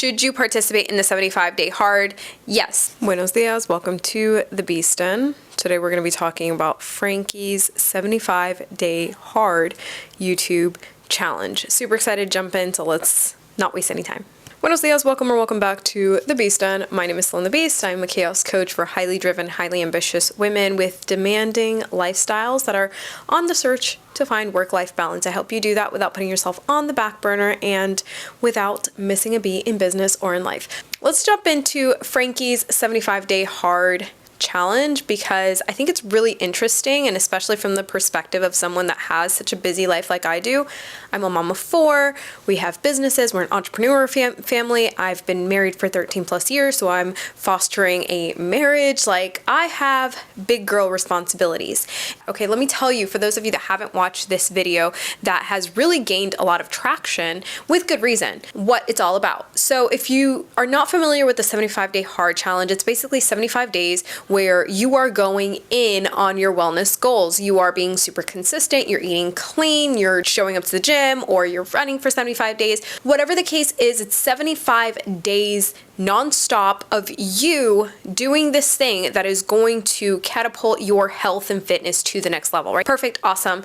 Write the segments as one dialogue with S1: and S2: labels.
S1: Should you participate in the 75-day hard? Yes. Buenos dias. Welcome to the Beast Den. Today we're going to be talking about Frankie's 75-day hard YouTube challenge. Super excited to jump in, so let's not waste any time. Buenos dias, welcome back to the Beast Den. My name is Sloan the Beast. I'm a chaos coach for highly driven, highly ambitious women with demanding lifestyles that are on the search to find work-life balance. I help you do that without putting yourself on the back burner and without missing a beat in business or in life. Let's jump into Frankie's 75-day hard challenge because I think it's really interesting, and especially from the perspective of someone that has such a busy life like I do. I'm a mom of 4, we have businesses, we're an entrepreneur family, I've been married for 13 plus years, so I'm fostering a marriage. Like, I have big girl responsibilities. Okay, let me tell you, for those of you that haven't watched this video that has really gained a lot of traction with good reason, what it's all about. So if you are not familiar with the 75-day hard challenge, it's basically 75 days where you are going in on your wellness goals. You are being super consistent, you're eating clean, you're showing up to the gym, or you're running for 75 days. Whatever the case is, it's 75 days nonstop of you doing this thing that is going to catapult your health and fitness to the next level, right? Perfect, awesome.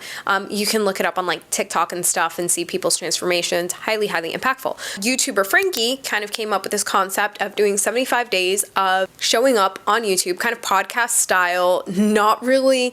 S1: You can look it up on like TikTok and stuff and see people's transformations. Highly, highly impactful. YouTuber Frankie kind of came up with this concept of doing 75 days of showing up on YouTube, kind of podcast style, not really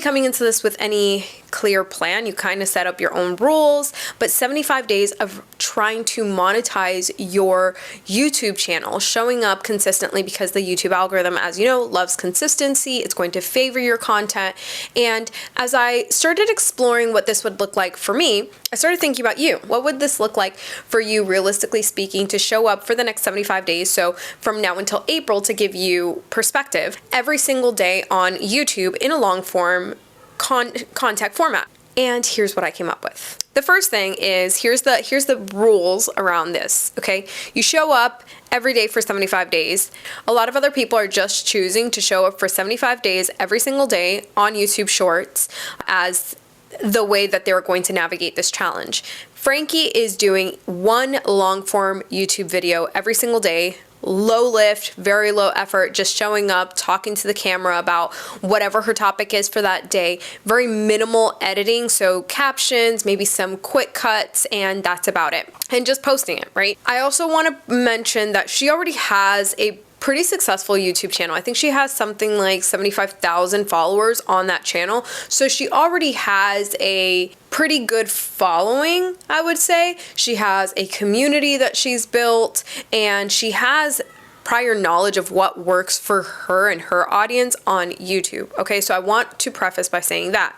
S1: coming into this with any clear plan. You kind of set up your own rules, but 75 days of trying to monetize your YouTube channel, showing up consistently, because the YouTube algorithm, as you know, loves consistency. It's going to favor your content. And as I started exploring what this would look like for me, I started thinking about you. What would this look like for you, realistically speaking, to show up for the next 75 days? So from now until April, to give you perspective, every single day on YouTube in a long form content format. And here's what I came up with. The first thing is, here's the rules around this, okay? You show up every day for 75 days. A lot of other people are just choosing to show up for 75 days every single day on YouTube Shorts as the way that they're going to navigate this challenge. Frankie is doing one long form YouTube video every single day. Low lift, very low effort, just showing up, talking to the camera about whatever her topic is for that day. Very minimal editing, so captions, maybe some quick cuts, and that's about it. And just posting it, right? I also want to mention that she already has a pretty successful YouTube channel. I think she has something like 75,000 followers on that channel. So she already has a pretty good following, I would say. She has a community that she's built, and she has prior knowledge of what works for her and her audience on YouTube. Okay, so I want to preface by saying that.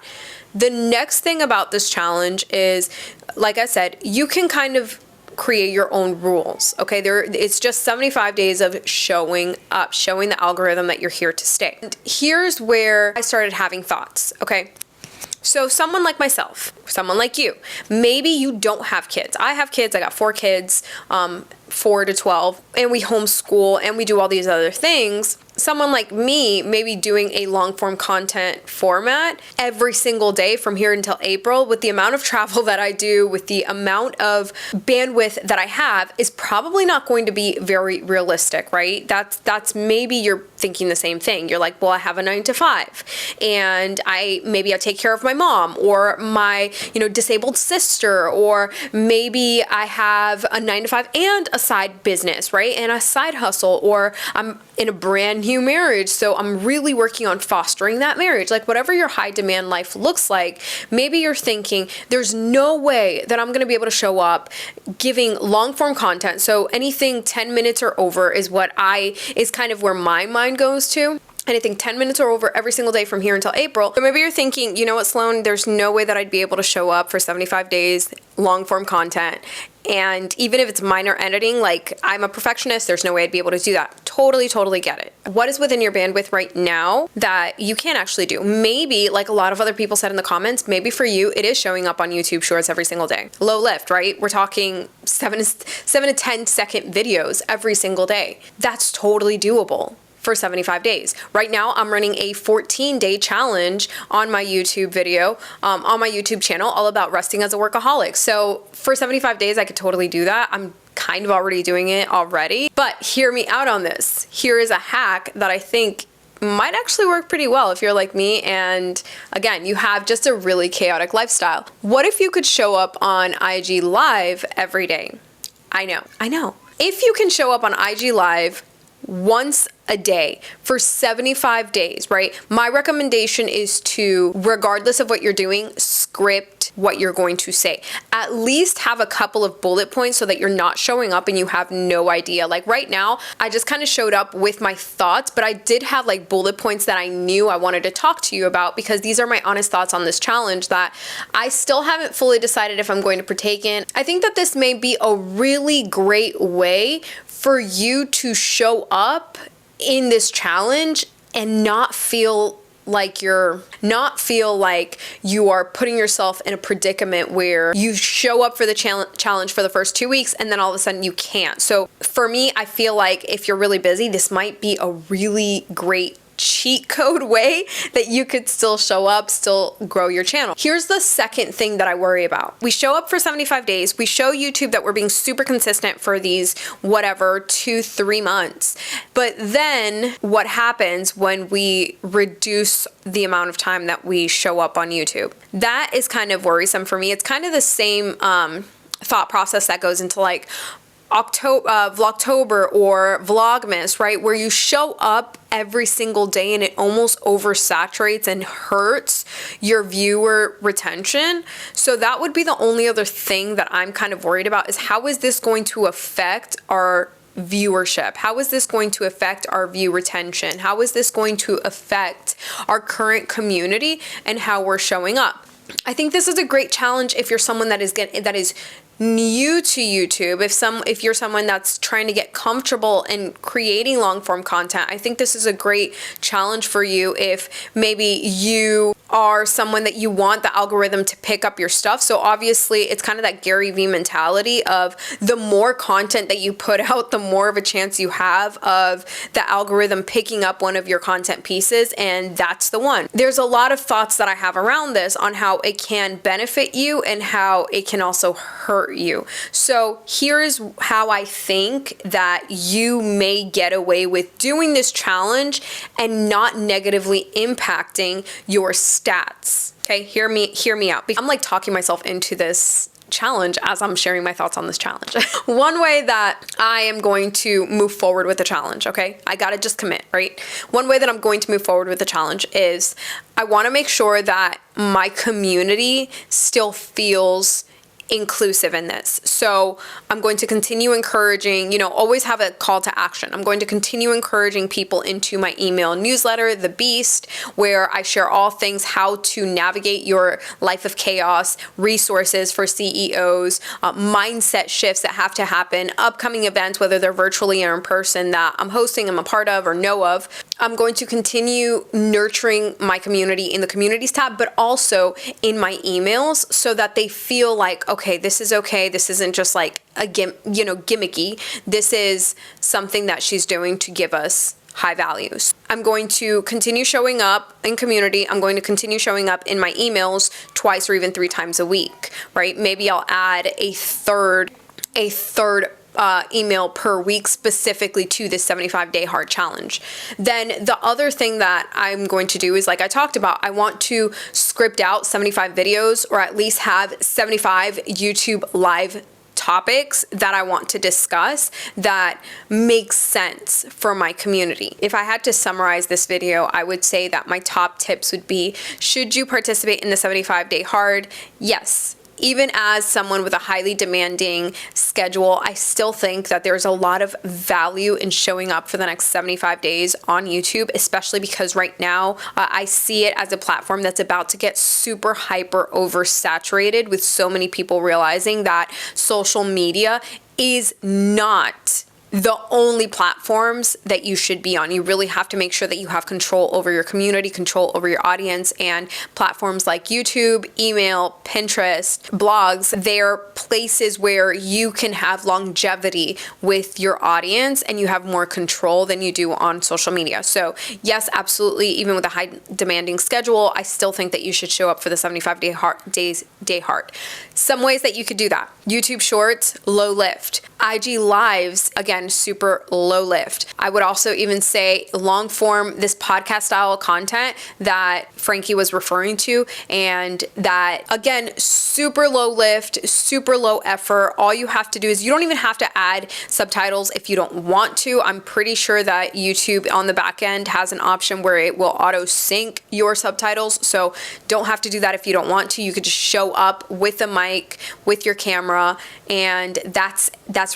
S1: The next thing about this challenge is, like I said, you can kind of create your own rules, okay? It's just 75 days of showing up, showing the algorithm that you're here to stay. And here's where I started having thoughts, okay? So someone like myself, someone like you, maybe you don't have kids. I have kids, I got 4 kids, 4 to 12, and we homeschool and we do all these other things. Someone like me, maybe doing a long form content format every single day from here until April, with the amount of travel that I do, with the amount of bandwidth that I have, is probably not going to be very realistic, right? That's maybe you're thinking the same thing. You're like, well, I have a 9 to 5 and I take care of my mom or my, disabled sister, or maybe I have a 9 to 5 and a side business, right? And a side hustle, or I'm in a brand new marriage, so I'm really working on fostering that marriage. Like, whatever your high demand life looks like, maybe you're thinking there's no way that I'm going to be able to show up giving long form content. So anything 10 minutes or over is kind of where my mind goes to. Anything 10 minutes or over every single day from here until April. So maybe you're thinking, you know what, Sloan, there's no way that I'd be able to show up for 75 days, long form content. And even if it's minor editing, like, I'm a perfectionist, there's no way I'd be able to do that. Totally get it. What is within your bandwidth right now that you can actually do? Maybe, like a lot of other people said in the comments, maybe for you, it is showing up on YouTube Shorts every single day. Low lift, right? We're talking 7 to 10 second videos every single day. That's totally doable for 75 days. Right now, I'm running a 14-day challenge on my YouTube video, on my YouTube channel, all about resting as a workaholic. So for 75 days, I could totally do that. I'm kind of already doing it already. But hear me out on this. Here is a hack that I think might actually work pretty well if you're like me and again, you have just a really chaotic lifestyle. What if you could show up on IG Live every day? I know. If you can show up on IG Live once a day for 75 days, right? My recommendation is to, regardless of what you're doing, script what you're going to say. At least have a couple of bullet points so that you're not showing up and you have no idea. Like right now, I just kind of showed up with my thoughts, but I did have like bullet points that I knew I wanted to talk to you about because these are my honest thoughts on this challenge that I still haven't fully decided if I'm going to partake in. I think that this may be a really great way for you to show up in this challenge and not feel like you are putting yourself in a predicament where you show up for the challenge for the first 2 weeks and then all of a sudden you can't. So for me, I feel like if you're really busy, this might be a really great cheat code way that you could still show up, still grow your channel. Here's the second thing that I worry about. We show up for 75 days. We show YouTube that we're being super consistent for these, 2-3 months. But then what happens when we reduce the amount of time that we show up on YouTube? That is kind of worrisome for me. It's kind of the same thought process that goes into like Vlogtober or Vlogmas, right? Where you show up every single day and it almost oversaturates and hurts your viewer retention. So that would be the only other thing that I'm kind of worried about is how is this going to affect our viewership? How is this going to affect our view retention? How is this going to affect our current community and how we're showing up? I think this is a great challenge if you're someone that is new to YouTube, if you're someone that's trying to get comfortable in creating long form content. I think this is a great challenge for you if maybe you are someone that you want the algorithm to pick up your stuff. So obviously it's kind of that Gary Vee mentality of the more content that you put out, the more of a chance you have of the algorithm picking up one of your content pieces, and that's the one. There's a lot of thoughts that I have around this on how it can benefit you and how it can also hurt you. So here's how I think that you may get away with doing this challenge and not negatively impacting your stats. Okay, hear me out. I'm like talking myself into this challenge as I'm sharing my thoughts on this challenge. One way that I am going to move forward with the challenge, okay? I gotta just commit, right? One way that I'm going to move forward with the challenge is I wanna make sure that my community still feels inclusive in this. So I'm going to continue encouraging, always have a call to action. I'm going to continue encouraging people into my email newsletter, The Beast, where I share all things how to navigate your life of chaos, resources for CEOs, mindset shifts that have to happen, upcoming events, whether they're virtually or in person that I'm hosting, I'm a part of or know of. I'm going to continue nurturing my community in the communities tab, but also in my emails so that they feel like, okay, this is okay. This isn't just like a gimmicky. This is something that she's doing to give us high values. I'm going to continue showing up in community. I'm going to continue showing up in my emails 2 or even 3 times a week, right? Maybe I'll add a third email per week specifically to this 75-day hard challenge. Then the other thing that I'm going to do is, like I talked about, I want to script out 75 videos or at least have 75 YouTube live topics that I want to discuss that make sense for my community. If I had to summarize this video, I would say that my top tips would be, should you participate in the 75-day hard? Yes. Even as someone with a highly demanding schedule, I still think that there's a lot of value in showing up for the next 75 days on YouTube, especially because right now I see it as a platform that's about to get super hyper oversaturated with so many people realizing that social media is not the only platforms that you should be on. You really have to make sure that you have control over your community, control over your audience, and platforms like YouTube, email, Pinterest, blogs, they're places where you can have longevity with your audience and you have more control than you do on social media. So yes, absolutely, even with a high demanding schedule, I still think that you should show up for the 75-day hard. Some ways that you could do that: YouTube Shorts, low lift. IG lives, again, super low lift. I would also even say long form, this podcast style content that Frankii was referring to, and that, again, super low lift, super low effort. All you have to do is, you don't even have to add subtitles if you don't want to. I'm pretty sure that YouTube on the back end has an option where it will auto sync your subtitles. So don't have to do that if you don't want to. You could just show up with a mic, with your camera, and that's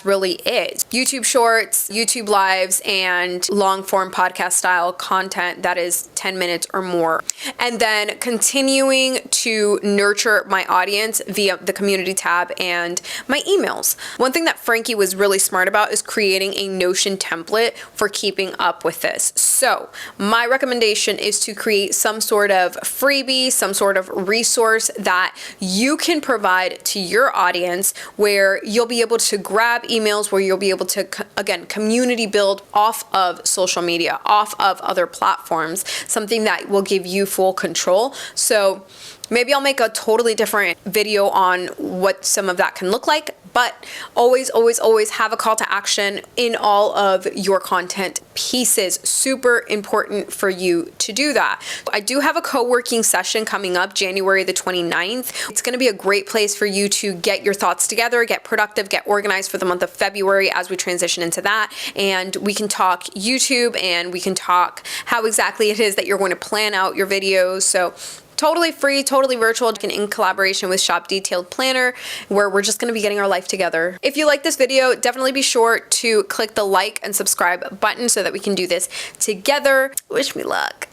S1: really it. YouTube Shorts, YouTube Lives, and long form podcast style content that is 10 minutes or more. And then continuing to nurture my audience via the community tab and my emails. One thing that Frankii was really smart about is creating a Notion template for keeping up with this. So my recommendation is to create some sort of freebie, some sort of resource that you can provide to your audience, where you'll be able to grab emails, where you'll be able to, again, community build off of social media, off of other platforms, something that will give you full control. So maybe I'll make a totally different video on what some of that can look like, but always, always, always have a call to action in all of your content pieces. Super important for you to do that. I do have a co-working session coming up January the 29th. It's going to be a great place for you to get your thoughts together, get productive, get organized for the month of February as we transition into that. And we can talk YouTube, and we can talk how exactly it is that you're going to plan out your videos. So totally free, totally virtual, in collaboration with Shop Detailed Planner, where we're just going to be getting our life together. If you like this video, definitely be sure to click the like and subscribe button so that we can do this together. Wish me luck.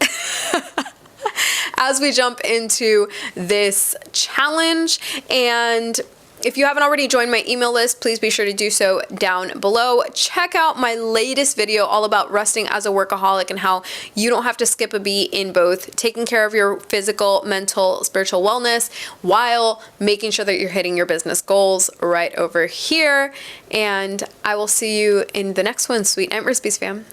S1: As we jump into this challenge, and if you haven't already joined my email list, please be sure to do so down below. Check out my latest video all about resting as a workaholic, and how you don't have to skip a beat in both taking care of your physical, mental, spiritual wellness while making sure that you're hitting your business goals, right over here. And I will see you in the next one. Sweet Ant Recipes, fam.